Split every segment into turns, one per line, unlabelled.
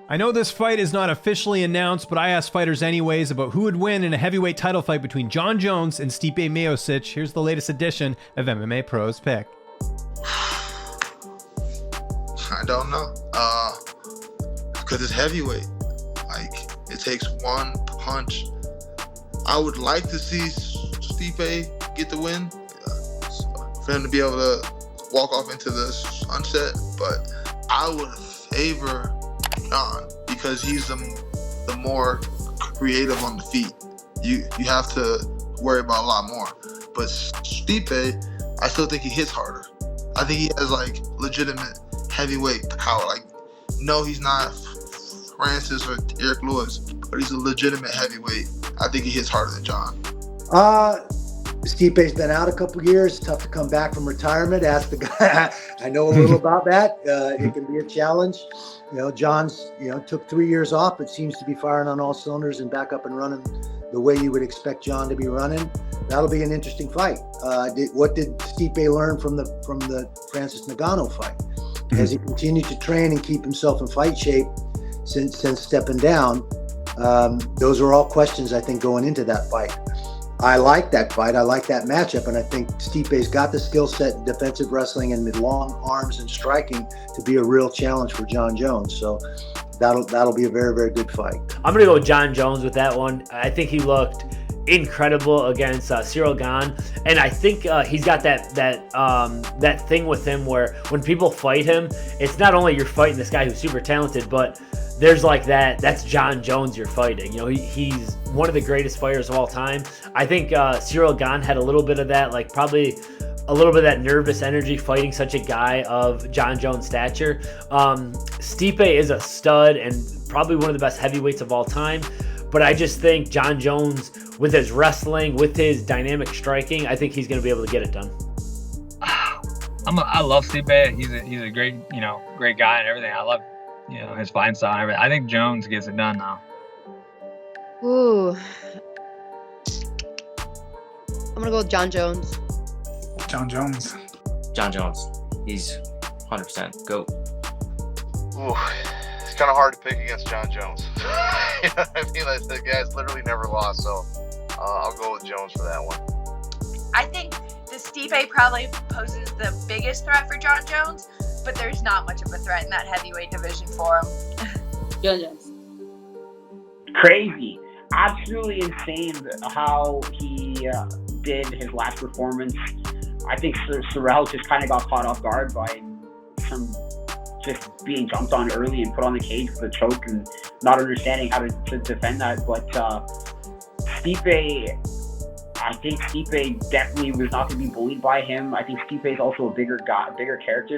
I know this fight is not officially announced, but I asked fighters anyways about who would win in a heavyweight title fight between Jon Jones and Stipe Miocic. Here's the latest edition of MMA Pros Pick.
I don't know. Because it's heavyweight. Like, it takes one punch. I would like to see Stipe get the win, for him to be able to walk off into the sunset, but I would favor Jon because he's the more creative on the feet. You have to worry about a lot more. But Stipe, I still think he hits harder. I think he has like legitimate heavyweight power. Like, no, he's not Francis or Eric Lewis, but he's a legitimate heavyweight. I think he hits harder than Jon.
Stipe's been out a couple years. Tough to come back from retirement. Ask the guy. I know a little about that. It can be a challenge. Jon's, took 3 years off, but seems to be firing on all cylinders and back up and running the way you would expect Jon to be running. That'll be an interesting fight. What did Stipe learn from the Francis Ngannou fight? Has he continued to train and keep himself in fight shape since stepping down? Those are all questions, I think, going into that fight. I like that fight. I like that matchup, and I think Stipe's got the skill set in defensive wrestling and with long arms and striking to be a real challenge for Jon Jones. So that'll be a very, very good fight.
I'm gonna go with Jon Jones with that one. I think he looked incredible against Cyril Gane, and I think he's got that thing with him where when people fight him, it's not only you're fighting this guy who's super talented, but there's like that's Jon Jones you're fighting. He's one of the greatest fighters of all time. I think Cyril Gane had a little bit of that, like probably a little bit of that nervous energy fighting such a guy of Jon Jones' stature. Stipe is a stud and probably one of the best heavyweights of all time. But I just think Jon Jones, with his wrestling, with his dynamic striking, I think he's going to be able to get it done.
I love Stipe. He's a great, great guy and everything. I love, his fighting style and everything. I think Jones gets it done now.
Ooh. I'm going to go with Jon Jones.
Jon Jones.
Jon Jones. He's 100% GOAT.
Ooh. It's kind of hard to pick against Jon Jones. You know what I mean? Like, the guy's literally never lost, so I'll go with Jones for that one.
I think the Stipe probably poses the biggest threat for Jon Jones, but there's not much of a threat in that heavyweight division for him.
Jon Jones.
Crazy. Absolutely insane how he did his last performance. I think Sorrell just kind of got caught off guard by some just being jumped on early and put on the cage with a choke and not understanding how to defend that. But Stipe, I think Stipe definitely was not going to be bullied by him. I think Stipe is also a bigger character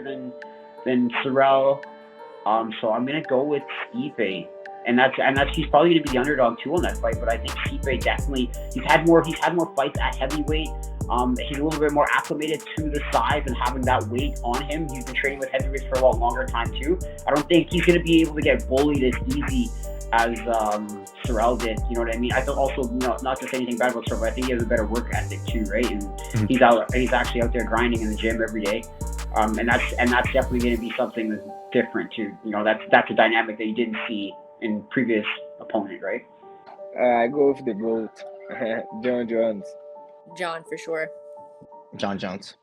than Sorrell. So I'm going to go with Stipe. And that's he's probably going to be the underdog too on that fight. But I think Stipe definitely he's had more fights at heavyweight. He's a little bit more acclimated to the size and having that weight on him. He's been training with heavyweights for a lot longer time too. I don't think he's going to be able to get bullied as easy as Sorrell did. You know what I mean? I think also, not to say anything bad about Sorrell, but I think he has a better work ethic too, right? And he's actually out there grinding in the gym every day. And that's definitely going to be something that's different too. That's a dynamic that you didn't see in previous opponent, right?
I go with the GOAT, Jon Jones.
Jon for sure.
Jon Jones.